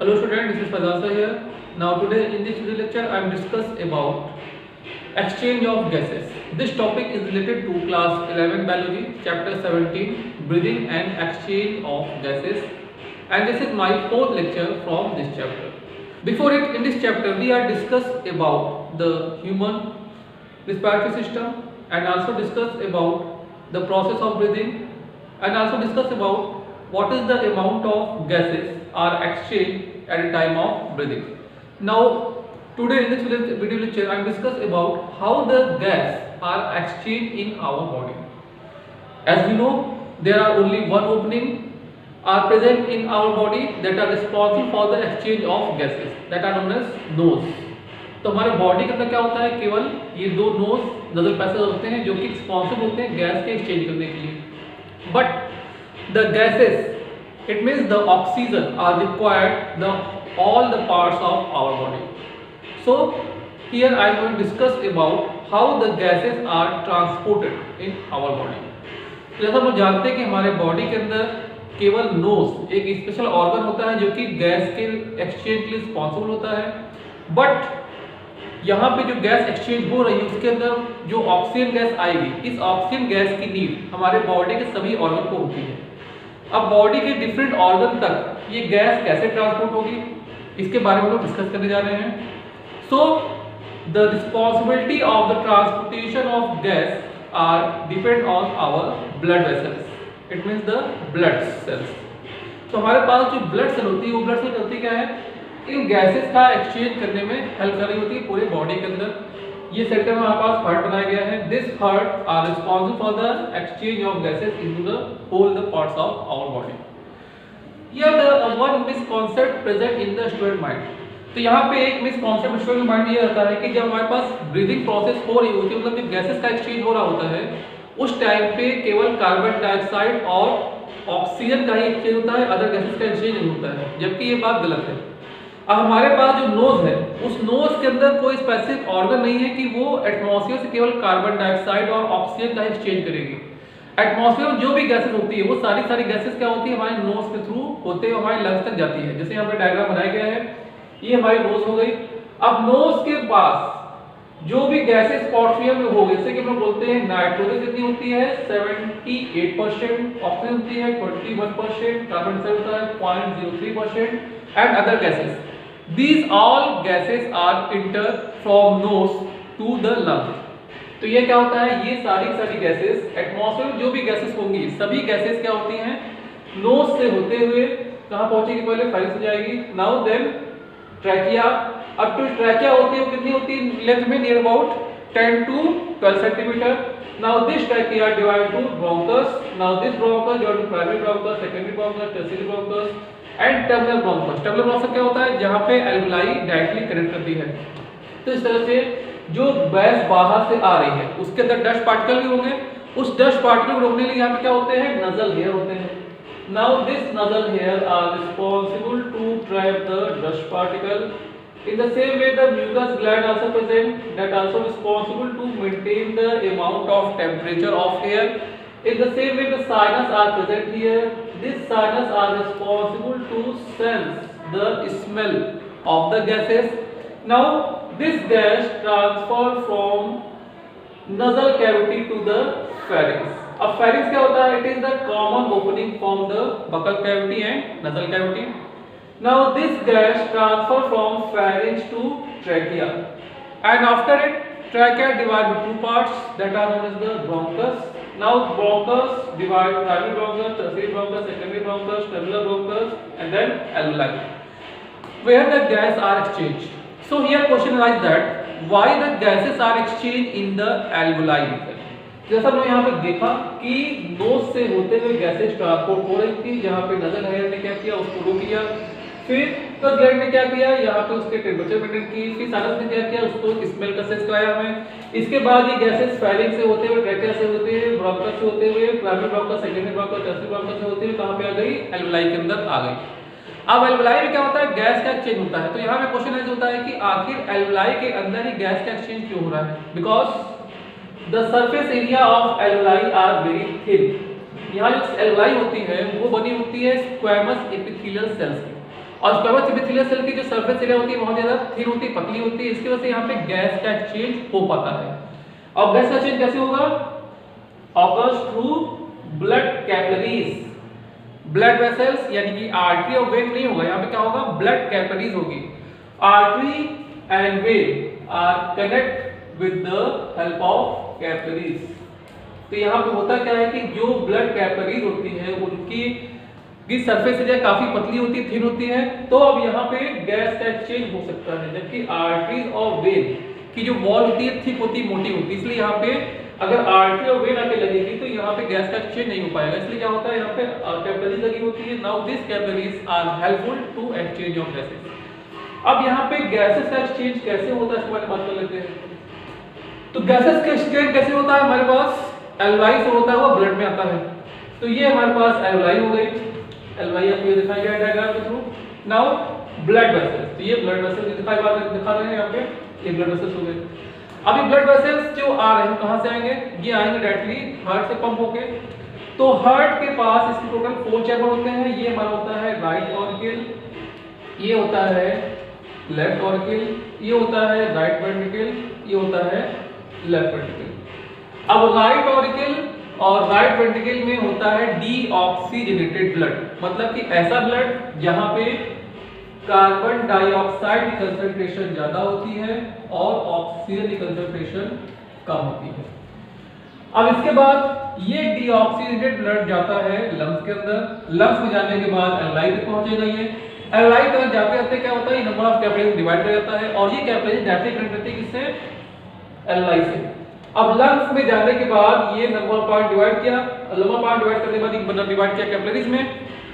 Hello student, this is Fazasa here. Now today in this video lecture I am discuss about exchange of gases. This topic is related to class 11 biology chapter 17 breathing and exchange of gases, and this is my fourth lecture from this chapter. Before it, in this chapter we are discuss about the human respiratory system and also discuss about the process of breathing and also discuss about what is the amount of gases are exchanged at a time of breathing. Now today in this video lecture I am discuss about how the gas are exchanged in our body. As we know, there are only one opening are present in our body that are responsible for the exchange of gases, that are known as nose. तो हमारे body के अंदर क्या होता है, केवल ये दो नोज नजल पैसेज होते हैं जो कि रिस्पॉन्सिबल होते हैं गैस के एक्सचेंज करने के लिए. But the gases, it means the oxygen, are required the all the parts of our body. So here I am going to discuss about how the gases are transported in our body. जैसा हम जानते हैं कि हमारे body के अंदर केवल knows एक स्पेशल ऑर्गन होता है जो कि गैस के एक्सचेंज के लिए रिस्पॉन्सिबल होता है. बट यहाँ पे जो गैस एक्सचेंज हो रही है उसके अंदर जो ऑक्सीजन गैस आएगी, इस ऑक्सीजन गैस की नीड हमारे बॉडी के सभी ऑर्गन को होती है. अब बॉडी के डिफरेंट ऑर्गन तक ये गैस कैसे ट्रांसपोर्ट होगी, इसके बारे में हम डिस्कस करने जा रहे हैं. So the responsibility of the transportation of gas are depend on our blood vessels. It means the blood cells. तो हमारे पास जो ब्लड सेल होती है वो ब्लड सेल करती क्या है, इन गैसेस का एक्सचेंज करने में हेल्प कर रही होती है पूरे बॉडी के अंदर. ये सेक्टर में हमारे पास हार्ट बनाया गया है. This heart are responsible for the exchange of gases into the whole the parts of our body. Here the one misconception present in the student mind. तो यहाँ पे एक मिसकॉन्सेप्ट स्टूडेंट माइंड ये रहता है कि जब हमारे पास ब्रीदिंग प्रोसेस हो रही होती है, मतलब जब गैसेस का एक्सचेंज हो रहा होता है, उस टाइम पे केवल कार्बन डाइऑक्साइड और ऑक्सीजन का ही एक्सचेंज होता है, अदर गैसेस का एक्सचेंज नहीं होता है, जबकि ये बात गलत है. अब हमारे पास जो नोज है, उस नोज के अंदर कोई स्पेसिफिक ऑर्गन नहीं है कि वो एटमॉस्फेयर से केवल कार्बन डाइऑक्साइड और ऑक्सीजन का एक्सचेंज करेगी. एटमॉस्फेयर में जो भी गैसेस होती है वो सारी गैसेस क्या होती है, हमारे नोज के थ्रू होते हुए हमारे लंग्स तक जाती है. जैसे यहाँ पे डायग्राम बनाया गया है, ये हमारी नोज हो गई. अब नोज के पास जो भी गैसेस एटमॉस्फेयर में हो गए, जैसे कि हम लोग बोलते हैं नाइट्रोजन कितनी होती है 78%, ऑक्सीजन होती है 21%, कार्बन डाइऑक्साइड होता है 0.03% and other gases. These all gases are enter from nose to the lung. तो ये क्या होता है, ये सारी गैसेस एटमॉस्फेयर में जो भी गैसेस होंगी सभी गैसेस क्या होती हैं, नोज से होते हुए कहाँ पहुंचेगी, पहले फाइल से जाएगी. Now then trachea. अब तो ट्रैकिया होती है, कितनी होती है लेंथ में, near about 10 to 12 centimetre. Now this trachea divided to bronchus. Now this bronchus divided to primary bronchus, secondary bronchus, tertiary bronchus and terminal bronchus. Terminal bronchus क्या होता है, जहां पे एल्वुलाई डायरेक्टली कनेक्ट करती है. तो इस तरह से जो गैस बाहर से आ रही है उसके अंदर डस्ट पार्टिकल भी होंगे. उस डस्ट पार्टिकल को रोकने के लिए यहाँ पे क्या होते हैं, नजल हेयर होते हैं. Now this nasal hair are responsible to trap the dust particle. In the same way, the mucus gland also present, that also responsible to maintain the amount of temperature of air. In the same way, the sinus are present here. These sinus are responsible to sense the smell of the gases. Now, this gas transfer from nasal cavity to the pharynx. अब pharynx क्या होता है? It is the common opening from the buccal cavity and nasal cavity. Now, this gas transfer from pharynx to trachea, and after it, trachea divided into two parts that are known as the bronchus. Now bronchus divide primary bronchus, tertiary bronchus, secondary bronchus, terminal bronchus, and then alveoli, where the gas are exchanged. So here question arises that why the gases are exchanged in the alveoli. जैसा हमने यहाँ पे देखा कि knows से होते हुए gases transport हो रही थी, जहाँ पे नजल हेयर ने क्या किया, उसको रोक लिया. फिर गस ग्लैंड ने क्या किया, यहाँ पे उसके टेम्परेचर मेंटेन की. फिर साइनस ने क्या किया, उसको स्मेल का सेंस कराया हमें. इसके बाद ये गैसेस फेरिंक्स से होते हुए, ट्रैकिया से होते हुए, ब्रोंकस से होते हुए, primary bronchus, secondary bronchus, tertiary bronchus से होते हुए कहाँ पे आ गई, एल्वुलाई के अंदर आ गई. अब एल्वुलाई में क्या होता है, गैस का एक्सचेंज होता है. तो यहाँ पे क्वेश्चन ऐसा होता है कि आखिर एल्वुलाई के अंदर ही गैस का एक्सचेंज क्यों हो रहा है, because the surface area of alveoli are very thin. यहाँ जो एल्वुलाई होती है वो बनी होती है स्क्वैमस एपिथेलियल सेल्स की. और स्क्वामस एपिथेलियल सेल की जो सरफेस एरिया होती है बहुत ज्यादा थिन होती है, पतली होती है, इसकी वजह से यहाँ पे गैस का एक्सचेंज हो पाता है। और गैस का एक्सचेंज कैसे होगा? Occurs through blood capillaries, blood vessels यानी कि आर्टरी और वेन नहीं होगा, यहाँ पे क्या होगा? ब्लड कैपिलरीज होगी। Artery and vein are connect with the help of capillaries. तो यहाँ पे होता क्या है कि जो ब्लड कैपिलरीज होती है उनकी सरफेस एरिया काफी पतली होती है, थिन होती है, तो अब यहाँ पे गैस का एक्सचेंज हो सकता है। जबकि आर्टरीज और वेन की जो वॉल होती है थिक होती है, मोटी होती है, इसलिए यहाँ पे अगर आर्टरी और वेन आके लगेगी तो यहाँ पे गैस का एक्सचेंज नहीं हो पाएगा। इसलिए क्या होता है, यहाँ पे कैपिलरीज लगी होती है। Now this capillaries are helpful to exchange of gases. अब यहाँ पे गैसेस का एक्सचेंज कैसे होता है इसके बारे में बात कर लेते हैं। तो गैसेस का एक्सचेंज कैसे होता है? हमारे पास एल्वलाई से होता है, वो ब्लड में आता है। तो ये हमारे पास एल्वलाई हो गई, एल्वलाई आपको ये दिखाई गया डायग्राम के थ्रू। नाउ ब्लड वेसल्स, तो ये ब्लड वेसल्स दिखा रहे हैं यहाँ पे, ये ब्लड वेसल्स हो गए। अब ये ब्लड वेसल्स जो आ रहे हैं कहाँ से आएंगे? ये आएंगे डायरेक्टली हार्ट से पंप होके। तो हार्ट के पास इसके टोटल 4 चैम्बर होते हैं। ये हमारा होता है राइट ऑरिकल, ये होता है लेफ्ट ऑरिकल, ये होता है राइट वेंट्रिकल, ये होता है लेफ्ट वेंट्रिकल। अब राइट ऑरिकल और राइट वेंट्रिकल में होता है डीऑक्सीजनेटेड ब्लड, मतलब कि ऐसा ब्लड जहां पे कार्बन डाइऑक्साइड की कंसंट्रेशन ज्यादा होती है और ऑक्सीजन की कंसंट्रेशन कम होती है। अब इसके बाद ये डीऑक्सीजनेटेड ब्लड जाता है लंग्स के अंदर। लंग्स में जाने के बाद एल्वलाई तक पहुंचेगा। ये एल्वलाई तक जाते जाते क्या होता है, नंबर ऑफ कैपिलरीज डिवाइड कर जाता है और ये कैपिलरीज डायरेक्टली कनेक्ट करती है किससे? एल्वलाई से। अब लंग्स में जाने के बाद ये नंबर पार्ट डिवाइड किया, नंबर पार्ट डिवाइड करने के बाद एक डिवाइड किया कैपिलरीज में।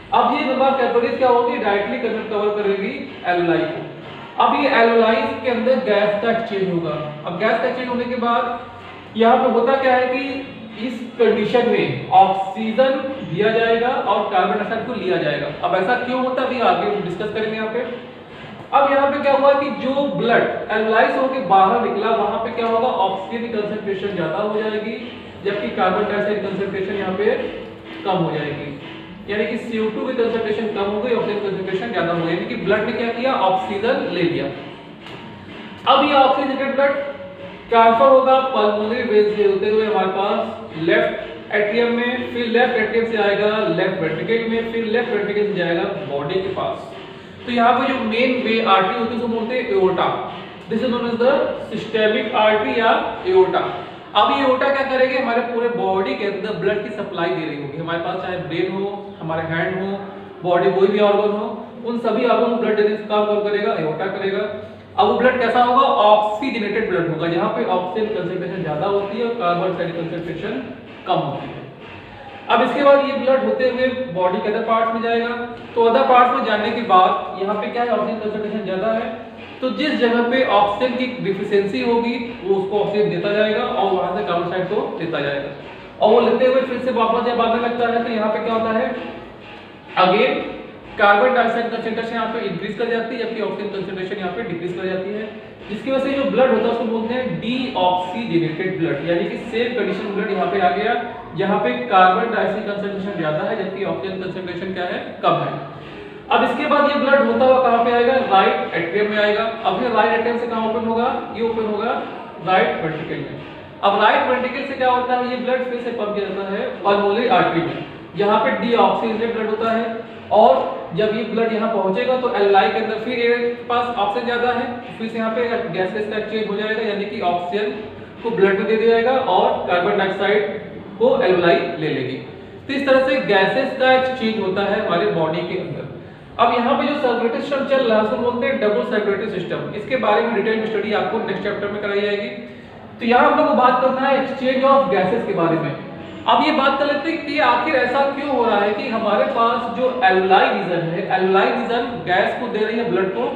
अब ये नंबर कैपिलरीज क्या होगी? डायरेक्टली कवर करेगी एल्वलाई को। अब ये एल्वलाई के अंदर गैस का एक्सचेंज होगा। अब गैस का एक्सचेंज होने के बाद यहाँ पे होता क्या है कि इस कंडीशन में ऑक्सीजन दिया जाएगा और कार्बन डाइऑक्साइड को लिया जाएगा। अब ऐसा क्यों होता है अभी आगे डिस्कस करेंगे यहाँ पे। अब यहाँ पे क्या हुआ कि जो ब्लड एल्वलाई से होकर बाहर निकला वहां पे क्या होगा? ऑक्सीजन की कंसंट्रेशन ज्यादा हो जाएगी, जबकि कार्बन डाइऑक्साइड की कंसंट्रेशन यहाँ पे कम हो जाएगी। यानी कि CO2 की कंसंट्रेशन कम हो गई, ऑक्सीजन की कंसंट्रेशन ज्यादा हो गई। यानी कि ब्लड ने क्या किया? ऑक्सीजन ले लिया। अब ये ऑक्सीजनेटेड ब्लड ट्रांसफर होगा पल्मोनरी वेन से होते हुए हमारे पास लेफ्ट एट्रियम में, फिर लेफ्ट एट्रियम से आएगा लेफ्ट वेंट्रिकल में, फिर लेफ्ट वेंट्रिकल से जाएगा बॉडी के पास। तो यहाँ पे जो मेन वे आर्टरी होती है उसको बोलते हैं aorta. This is known as the systemic artery या एओर्टा। अब ये एओर्टा क्या करेगी? हमारे पूरे बॉडी के अंदर ब्लड की सप्लाई दे रही होगी। हमारे पास चाहे ब्रेन हो, हमारे हैंड हो, बॉडी कोई भी ऑर्गन हो, उन सभी ऑर्गन को ब्लड देने का काम कौन करेगा? एओर्टा करेगा। अब वो ब्लड कैसा होगा? ऑक्सीजनेटेड ब्लड होगा, जहां पे ऑक्सीजन कंसंट्रेशन ज्यादा होती है और कार्बन डाइऑक्साइड कंसंट्रेशन कम होती है। अब इसके बाद ये ब्लड होते हुए बॉडी के अदर पार्ट में जाएगा। तो अदर पार्ट में जाने के बाद यहाँ पे क्या है? ऑक्सीजन कंसंट्रेशन ज्यादा है, तो जिस जगह पे ऑक्सीजन की डिफिशियंसी होगी वो उसको ऑक्सीजन देता जाएगा और वहां से कार्बन डाइऑक्साइड को लेता जाएगा और वो लेते हुए फिर से वापस जब आने लगता है तो यहाँ पे क्या होता है? अगेन कार्बन डाइऑक्साइड कंसंट्रेशन यहाँ पे इंक्रीज कर जाती है, जबकि ऑक्सीजन कंसंट्रेशन यहाँ पे डिक्रीज कर जाती है, जिसकी वजह से जो ब्लड होता है उसको बोलते हैं डीऑक्सीजनेटेड ब्लड। यानी कि सेम कंडीशन ब्लड यहाँ पे आ गया जहाँ पे कार्बन डाइऑक्साइड कंसंट्रेशन ज्यादा है जबकि ऑक्सीजन कंसंट्रेशन क्या है? कम है। अब इसके बाद ये ब्लड होता हुआ कहाँ पे आएगा? राइट एट्रियम में आएगा। अब ये राइट एट्रियम से कहाँ ओपन होगा? ये ओपन होगा राइट वेंट्रिकल में। अब राइट वेंट्रिकल से क्या होता है? ये ब्लड फिर से पंप किया जाता है पल्मोनरी आर्टरी में, जहाँ पे डीऑक्सीजनेटेड ब्लड होता है। और जब ये ब्लड यहाँ पहुंचेगा तो एल्वलाई के अंदर फिर ये पास ऑक्सीजन ज्यादा है, फिर से यहाँ पे गैस का एक्सचेंज हो जाएगा, यानी कि ऑक्सीजन को ब्लड में दे दिया जाएगा और कार्बन डाइऑक्साइड को एल्वलाई ले लेगी। तो इस तरह से गैसेस का एक्सचेंज होता है हमारे बॉडी के अंदर। अब यहाँ पे जो सर्कुलेटरी सिस्टम चल रहा है उसको बोलते हैं डबल सर्कुलेटरी सिस्टम। इसके बारे में डिटेल में स्टडी आपको नेक्स्ट चैप्टर में कराई जाएगी। तो यहाँ हम लोग को बात करना है एक्सचेंज ऑफ गैसेस के बारे में। अब ये बात कर लेते हैं कि आखिर ऐसा क्यों हो रहा है कि हमारे पास जो एल्वलाई रीजन है, एल्वलाई रीजन गैस को दे रही है ब्लड को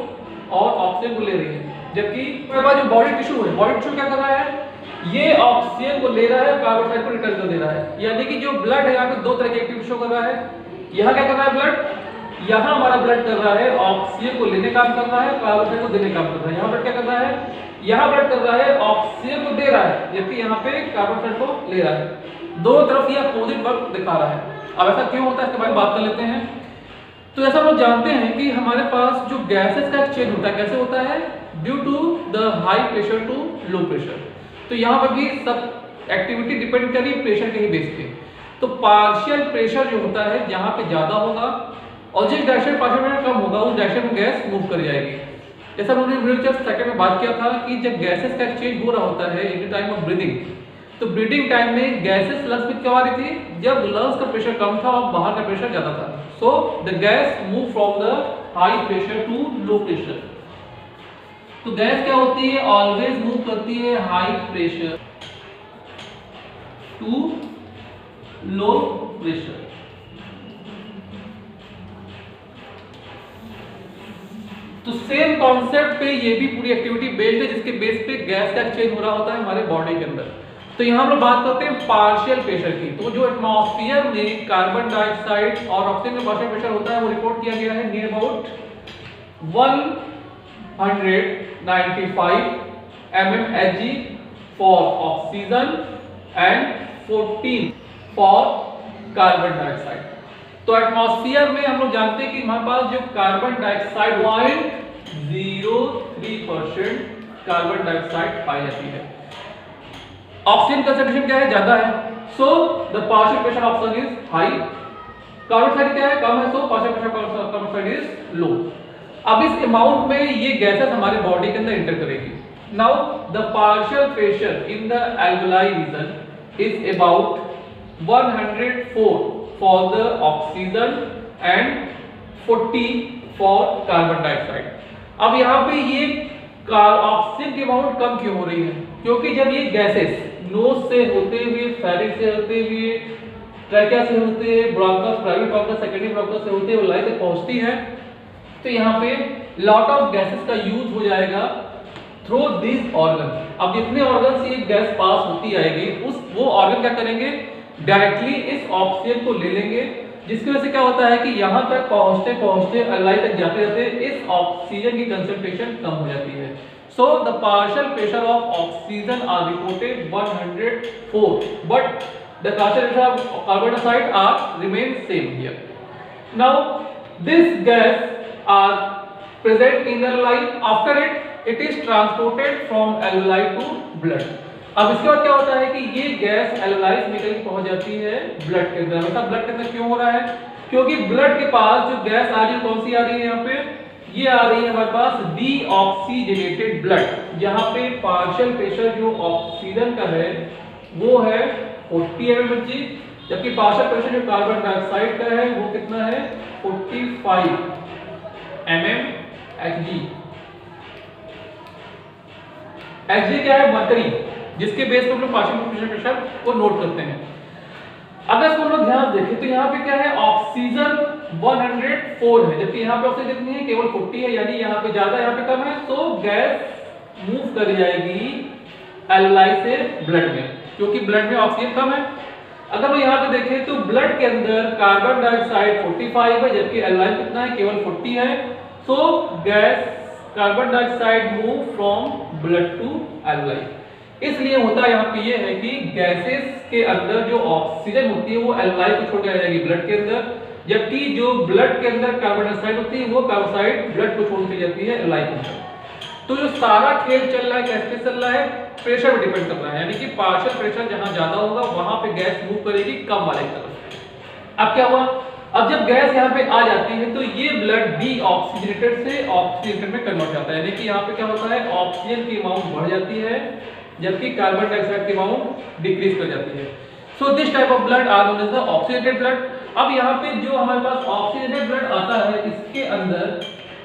और ऑक्सीजन को ले रही है, जबकि हमारे पास जो बॉडी टिश्यू है, बॉडी टिश्यू क्या कर रहा है? ये ऑक्सीजन को ले रहा है, कार्बन डाइऑक्साइड को रिटर्न कर दे रहा है। यानी कि जो ब्लड है यहाँ पे दो तरह के एक्टिविटी शो कर रहा है। यहाँ क्या कर रहा है ब्लड? यहाँ हमारा ब्लड कर रहा है ऑक्सीजन को लेने काम कर रहा है, कार्बन डाइऑक्साइड को देने काम कर रहा है। यहाँ ब्लड क्या कर रहा है? यहाँ ब्लड कर रहा है ऑक्सीजन को दे रहा है, जबकि यहाँ पे कार्बन डाइऑक्साइड को ले रहा है। दोनों तरफ ये अपोजिट वर्क दिखा रहा है। अब ऐसा क्यों होता है इसके बारे में बात कर लेते हैं। तो ऐसा हम लोग जानते हैं कि हमारे पास जो गैसेस का एक्सचेंज होता है कैसे होता है, due to the high pressure to low pressure. तो यहाँ पर भी सब एक्टिविटी डिपेंड करी प्रेशर के ही बेस पे। तो पार्शियल प्रेशर जो होता है जहाँ पे ज्यादा होगा और जिस डायरेक्शन पार्शियल प्रेशर कम होगा उस डायरेक्शन में गैस मूव कर जाएगी। जैसा हमने वीडियो सेकंड में बात किया था कि जब गैसेस का एक्सचेंज हो रहा होता है इन टाइम ऑफ ब्रीदिंग, तो ब्रीदिंग टाइम में गैसेस लंग्स में क्यों आ रही थी, जब लंग्स का प्रेशर कम था और बाहर का प्रेशर ज्यादा था। So the gas move from the high pressure to low pressure. तो गैस क्या होती है, ऑलवेज मूव करती है high pressure to low pressure. तो सेम कॉन्सेप्ट पे ये भी पूरी एक्टिविटी बेस्ड है जिसके बेस पे गैस का एक्सचेंज हो रहा होता है हमारे बॉडी के अंदर। तो यहाँ हम लोग बात करते हैं पार्शियल प्रेशर की। तो जो एटमॉस्फेयर में कार्बन डाइऑक्साइड और ऑक्सीजन का पार्शियल प्रेशर होता है वो रिपोर्ट किया गया है near about 195 mmHg for oxygen and 14 for carbon dioxide. तो एटमॉस्फेयर में हम लोग जानते हैं कि हमारे पास जो कार्बन डाइऑक्साइड 0.03% कार्बन डाइऑक्साइड पाई जाती है। ऑक्सीजन कंसंट्रेशन क्या है, ज्यादा है, so the partial pressure oxygen is high. Carbon dioxide क्या है, कम है, so partial pressure carbon dioxide is low. अब इस अमाउंट में ये गैसेस हमारे बॉडी के अंदर एंटर करेगी। Now the partial pressure in the alveoli region is about 104 for the oxygen and 40 for carbon dioxide। अब यहाँ पे ये ऑक्सीजन की अमाउंट कम क्यों हो रही है, क्योंकि जब ये गैसेस नोज से होते हुए, फेरिंक्स से होते हुए, ट्रैकिया से होते हुए, bronchus, private bronchus, secondary bronchus से होते हुए लंग्स तक पहुंचती है, तो यहाँ पे लॉट ऑफ गैसेस का यूज हो जाएगा थ्रू दिस ऑर्गन। अब जितने ऑर्गन से ये गैस पास होती आएगी वो ऑर्गन क्या करेंगे, डायरेक्टली इस ऑक्सीजन को ले लेंगे, जिसकी वजह से क्या होता है कि यहाँ तक पहुंचते पहुंचते एल्वेलाई तक जाते जाते इस ऑक्सीजन की कंसंट्रेशन कम हो जाती है। So the partial pressure of oxygen are reported 104 but the partial pressure of carbon dioxide are remain same here. Now this gas are present in the alveoli, after it is transported from alveoli to blood. अब इसके बाद क्या होता है कि ये gas alveoli से निकल के पहुंच जाती है ब्लड के अंदर। मतलब ब्लड के अंदर क्यों हो रहा है, क्योंकि ब्लड के पास जो गैस आ रही है कौन सी आ रही है, यहाँ पे ये आ रही है हमारे पास डीऑक्सीजनेटेड ब्लड, जहाँ पे पार्शियल प्रेशर जो ऑक्सीजन का है वो है 40 mmHg, जबकि पार्शियल प्रेशर जो कार्बन डाइऑक्साइड का है वो कितना है 45 mmHg। Hg क्या है, मरकरी, जिसके बेस पर हम लोग पार्शियल प्रेशर को नोट करते हैं। अगर इसको हम लोग ध्यान देखें तो यहाँ पे क्या है, ऑक्सीजन 104 है, जबकि यहाँ पे ऑक्सीजन कितनी है, केवल 40 है, यानी यहाँ पे ज्यादा यहाँ पे कम है। तो गैस मूव कर जाएगी एल्वेलाई से ब्लड में, क्योंकि ब्लड में ऑक्सीजन कम है। अगर हम यहाँ पे देखें तो ब्लड के अंदर कार्बन डाइऑक्साइड 45 है, जबकि एल्वेलाई कितना है, केवल 40 है। So gas carbon dioxide move from blood to alveoli. इसलिए होता यहाँ पे ये है कि गैसेस के अंदर जो ऑक्सीजन होती है वो एल्वेलाई को छोड़ के आ जाएगी ब्लड के अंदर, जबकि जो ब्लड के अंदर कार्बन डाइऑक्साइड होती है वो कार्बन डाइऑक्साइड ब्लड को छोड़ के जाती है एल्वेलाई के अंदर। तो जो सारा खेल चल रहा है कैसे पे चल रहा है, प्रेशर पे डिपेंड कर रहा है, यानी कि पार्शियल प्रेशर जहां ज्यादा होगा वहां पे गैस मूव करेगी कम वाले की तरफ। अब क्या हुआ, अब जब गैस यहाँ पे आ जाती है तो ये ब्लड डीऑक्सीजनेटेड से ऑक्सीजनेटेड में कन्वर्ट जाता है, यानी कि यहाँ पे क्या होता है, ऑक्सीजन की अमाउंट बढ़ जाती है जबकि कार्बन डाइऑक्साइड की अमाउंट डिक्रीज कर जाती है। So this type of blood are known as the oxidated blood. अब यहाँ पे जो हमारे पास ऑक्सीडेटेड ब्लड आता है इसके अंदर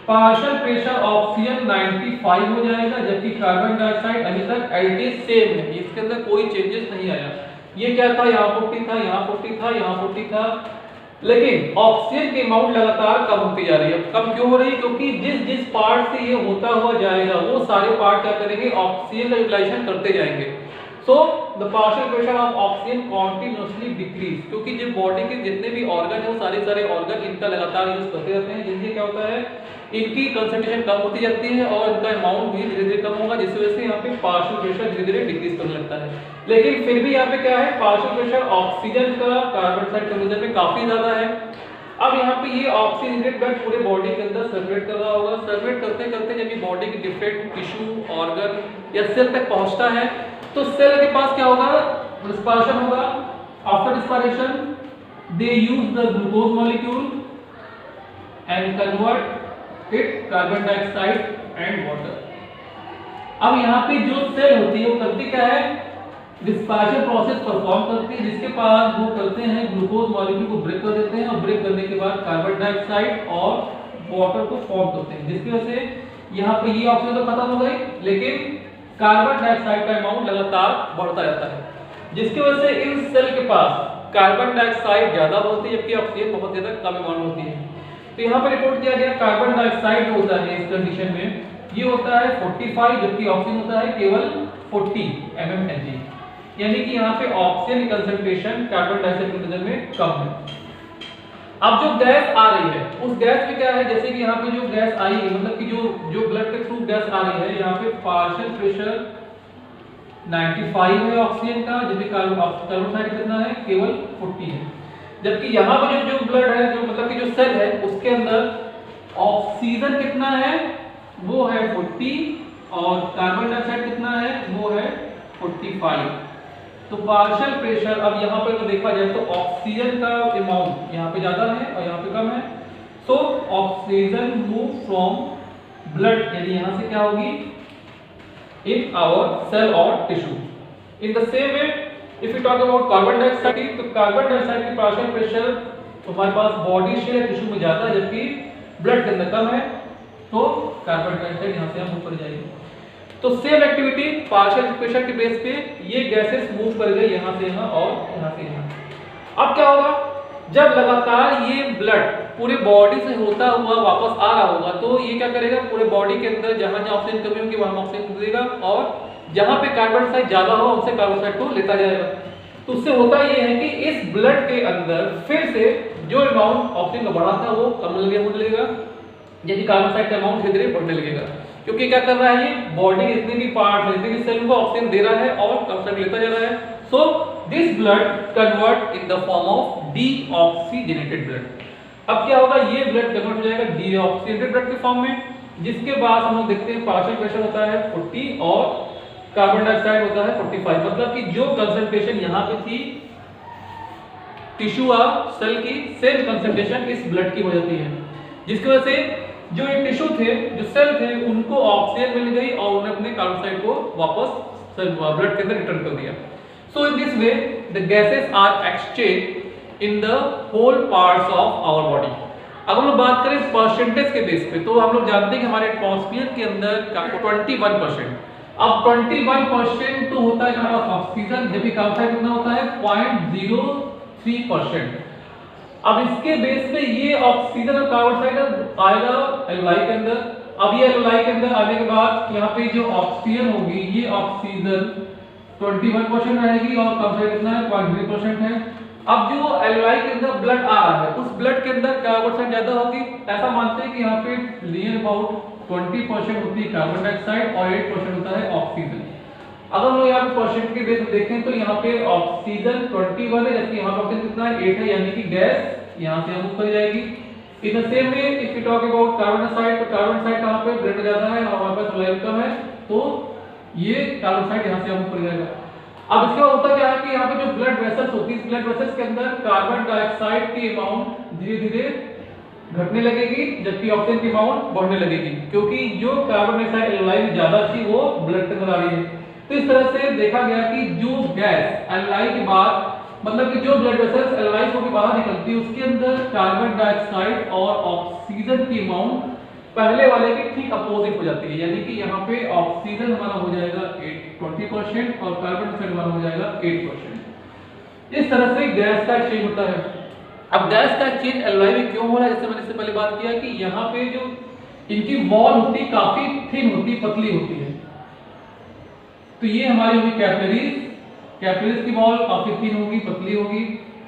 पार्शियल प्रेशर ऑक्सीजन 95 हो जाएगा, जबकि कार्बन डाइऑक्साइड अभी तक एज इट इज सेम है, इसके अंदर कोई चेंजेस नहीं आया। ये क्या था, यहाँ 40 था, यहाँ 40 था, यहाँ 40 था, लेकिन ऑक्सीजन की अमाउंट लगातार कम होती जा रही है। कम क्यों हो रही है, क्योंकि जिस जिस पार्ट से ये होता हुआ जाएगा वो सारे पार्ट क्या करेंगे, ऑक्सीजन का यूटिलाइजेशन करते जाएंगे। सो the partial pressure of oxygen continuously decrease, क्योंकि जो बॉडी के जितने भी ऑर्गन है वो सारे ऑर्गन इनका लगातार यूज करते रहते हैं, जिससे क्या होता है इनकी कंसंट्रेशन कम होती जाती है और इनका अमाउंट भी धीरे धीरे कम होगा, जिसकी वजह से यहाँ पे पार्शियल प्रेशर धीरे धीरे डिक्रीज करने लगता है। लेकिन फिर भी यहाँ पे क्या है, पार्शियल प्रेशर ऑक्सीजन का कार्बन डाइऑक्साइड के में काफी ज्यादा है। अब यहाँ पे ये ऑक्सीजनेटेड ब्लड पूरे बॉडी के अंदर सर्कुलेट कर रहा होगा। सर्कुलेट करते करते जब ये बॉडी के डिफरेंट टिश्यू, ऑर्गन या सेल तक पहुंचता है तो सेल के पास क्या होगा, रिस्पायरेशन होगा। After respiration they use the glucose molecule and convert it carbon dioxide and water. अब यहाँ पे जो सेल होती है वो करती क्या है, रिस्पायरेशन प्रोसेस परफॉर्म करती है, जिसके पास वो करते हैं ग्लूकोज मॉलिक्यूल को ब्रेक कर देते हैं और ब्रेक करने के बाद कार्बन डाइऑक्साइड और वाटर को फॉर्म करते हैं, जिसकी वजह से यहाँ पे ये ऑक्सीजन तो खत्म हो गई लेकिन कार्बन डाइऑक्साइड का अमाउंट लगातार बढ़ता रहता है, जिसकी वजह से इन सेल के पास कार्बन डाइऑक्साइड ज्यादा होती है जबकि ऑक्सीजन बहुत ज्यादा कम अमाउंट होती है। तो यहाँ पे रिपोर्ट किया गया कार्बन डाइऑक्साइड जो होता है इस कंडीशन में ये होता है 45 जबकि ऑक्सीजन होता है केवल 40 mmHg, यानी कि यहाँ पे ऑक्सीजन की कंसंट्रेशन कार्बन डाइऑक्साइड के कंपैरिजन में कम है। अब जो गैस आ रही है उस गैस में क्या है, जैसे कि यहाँ पे जो गैस आई है मतलब कि जो ब्लड के थ्रू गैस आ रही है, यहाँ पे पार्शियल प्रेशर 95 है ऑक्सीजन का, जबकि कार्बन डाइऑक्साइड कितना है केवल 40 है। जबकि यहाँ पे जो ब्लड है जो मतलब कि जो सेल है उसके अंदर ऑक्सीजन कितना है वो है 40 और कार्बन डाइऑक्साइड कितना है वो है 45। तो पार्शियल प्रेशर अब यहाँ पे अगर देखा जाए तो ऑक्सीजन का अमाउंट यहाँ पे ज्यादा है और यहाँ पे कम है। So oxygen move from blood, यानी यहाँ से क्या होगी इन आवर सेल और tissue. In the same way if you talk about carbon dioxide, तो कार्बन डाइऑक्साइड की पार्शियल प्रेशर हमारे पास बॉडी शेयर टिश्यू में ज्यादा है जबकि ब्लड के अंदर कम है, तो कार्बन डाइऑक्साइड यहाँ से हम ऊपर जाएगी। तो सेम एक्टिविटी पार्शियल प्रेशर के बेस पे ये गैसेस मूव कर गए यहाँ से यहाँ और यहाँ से यहाँ। अब क्या होगा, जब लगातार ये ब्लड पूरे बॉडी से होता हुआ वापस आ रहा होगा तो ये क्या करेगा, पूरे बॉडी के अंदर जहां जहां ऑक्सीजन कमी होगी वहां ऑक्सीजन देगा और जहां पे कार्बन डाइऑक्साइड ज्यादा हो उनसे कार्बन डाइऑक्साइड को लेता जाएगा। तो उससे होता ये है कि इस ब्लड के अंदर फिर से जो अमाउंट ऑक्सीजन का बढ़ा था वो कम होने लगेगा, यदि कार्बन डाइऑक्साइड का अमाउंट धीरे धीरे बढ़ने लगेगा, क्योंकि क्या कर रहा है ये बॉडी के जितने भी पार्ट है जितने भी सेल को ऑक्सीजन दे रहा है और ऑक्सीजन लेता जा रहा है। So this blood convert in the form of deoxygenated blood. अब क्या होगा, ये ब्लड कन्वर्ट हो जाएगा डीऑक्सीजनेटेड ब्लड के फॉर्म में, जिसके बाद हम लोग देखते हैं पार्शियल प्रेशर होता है 40 और कार्बन डाइऑक्साइड होता है 45। मतलब कि जो कंसंट्रेशन यहाँ पे थी टिश्यू और सेल की सेम कंसंट्रेशन इस ब्लड की हो जाती है, जिसकी वजह से जो ये टिश्यू थे जो सेल थे उनको ऑक्सीजन मिल गई और उन्होंने अपने कार्बन डाइऑक्साइड को वापस ब्लड के अंदर रिटर्न कर दिया। So in this way the gases are exchange in the whole parts of our body. अब हम लोग बात करें परसेंटेज के बेस पे, तो हम लोग जानते हैं कि हमारे एटमॉस्फेयर के अंदर 21%। अब 21% तो होता है हमारा ऑक्सीजन, जबकि कार्बन डाइऑक्साइड कितना होता है 0.03%। अब इसके बेस पे ये ऑक्सीजन और कार्बन डाइऑक्साइड आएगा एल्यूलाई के अंदर। अब ये एल्यूलाई के अंदर आने के बाद यहाँ पे जो ऑक्सीजन होगी ये ऑक्सीजन 21% रहेगी और कार्बन डाइऑक्साइड कितना है 0.3% है। अब जो एल्यूलाई के अंदर ब्लड आ रहा है उस ब्लड के अंदर कार्बन डाइऑक्साइड ज्यादा होगी, ऐसा मानते हैं कि यहाँ पे नियर अबाउट 20% होती है कार्बन डाइऑक्साइड और 8% होता है ऑक्सीजन। अगर हम लोग यहाँ पे परसेंट के बेस देखें तो यहाँ पे ऑक्सीजन 21 है जबकि यहाँ पे ऑक्सीजन कितना है 8 है, यानी कि गैस यहाँ से हम ऊपर जाएगी। इन the same way if you talk about carbon dioxide, तो कार्बन डाइऑक्साइड कहाँ पे ब्लड ज्यादा है और हमारे पास लेवल कम है, तो ये कार्बन डाइऑक्साइड यहाँ से हम ऊपर जाएगा। अब इसका होता क्या है कि यहाँ पे जो ब्लड वेसल्स होती है, ब्लड वेसल्स के अंदर कार्बन डाइऑक्साइड की अमाउंट धीरे धीरे घटने लगेगी जबकि ऑक्सीजन की अमाउंट बढ़ने लगेगी, क्योंकि जो कार्बन डाइऑक्साइड एल्यूलाई में ज्यादा थी वो ब्लड के अंदर आ रही है। तो इस तरह से देखा गया कि जो गैस एल्यूलाई के बाद मतलब कि जो ब्लड वेसल्स एल्यूलाई होकर बाहर निकलती है उसके अंदर कार्बन डाइऑक्साइड और ऑक्सीजन की अमाउंट पहले वाले के ठीक अपोजिट हो जाती है, यानी कि यहाँ पे ऑक्सीजन हमारा हो जाएगा 20% और कार्बन डाइऑक्साइड हमारा हो जाएगा 8%। इस तरह से गैस का एक्सचेंज होता है। अब गैस का एक्सचेंज एल्यूलाई में क्यों हो रहा है, जैसे मैंने इससे पहले बात किया कि यहाँ पे जो इनकी वॉल होती है काफी थिन होती है, पतली होती है। तो ये हमारी होगी कैपिलरीज, कैपिलरीज की वॉल काफी थिन होगी, पतली होगी।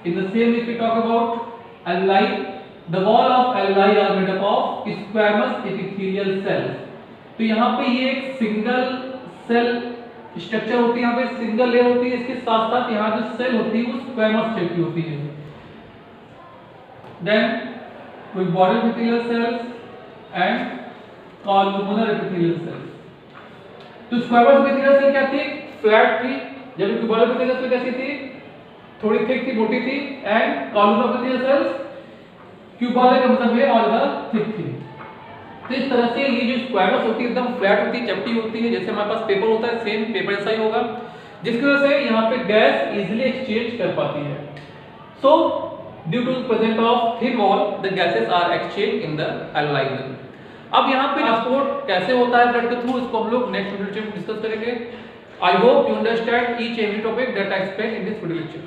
In the same if we talk about alveoli, the wall of alveoli are made up of squamous epithelial cells. तो यहाँ पे ये एक सिंगल सेल स्ट्रक्चर होती है, यहाँ पे सिंगल लेयर होती है, इसके साथ साथ यहाँ जो सेल होती है वो स्क्वैमस शेप की होती है। Then cuboidal epithelial cells and columnar epithelial cells. तो स्क्वैमस एपिथेलियल सेल क्या थी? फ्लैट थी, जबकि क्यूबॉइडल एपिथेलियल सेल कैसी थी? थोड़ी थिक थी, मोटी थी, and columnar epithelial sales cuboidal का मतलब है और ज्यादा थिक थी। तो इस तरह से ये जो स्क्वैमस होती है एकदम फ्लैट होती है, चपटी होती है, जैसे हमारे पास पेपर होता है सेम पेपर जैसा ही होगा, जिसकी वजह से यहाँ पे गैस इजीली एक्सचेंज कर पाती है। So due to presence of thin wall the gases are exchange in the analyser. अब यहाँ पे ट्रांसपोर्ट कैसे होता है ब्लड के थ्रू, इसको हम लोग नेक्स्ट वीडियो में डिस्कस करेंगे। I hope you understand each every topic that I explain in this video lecture.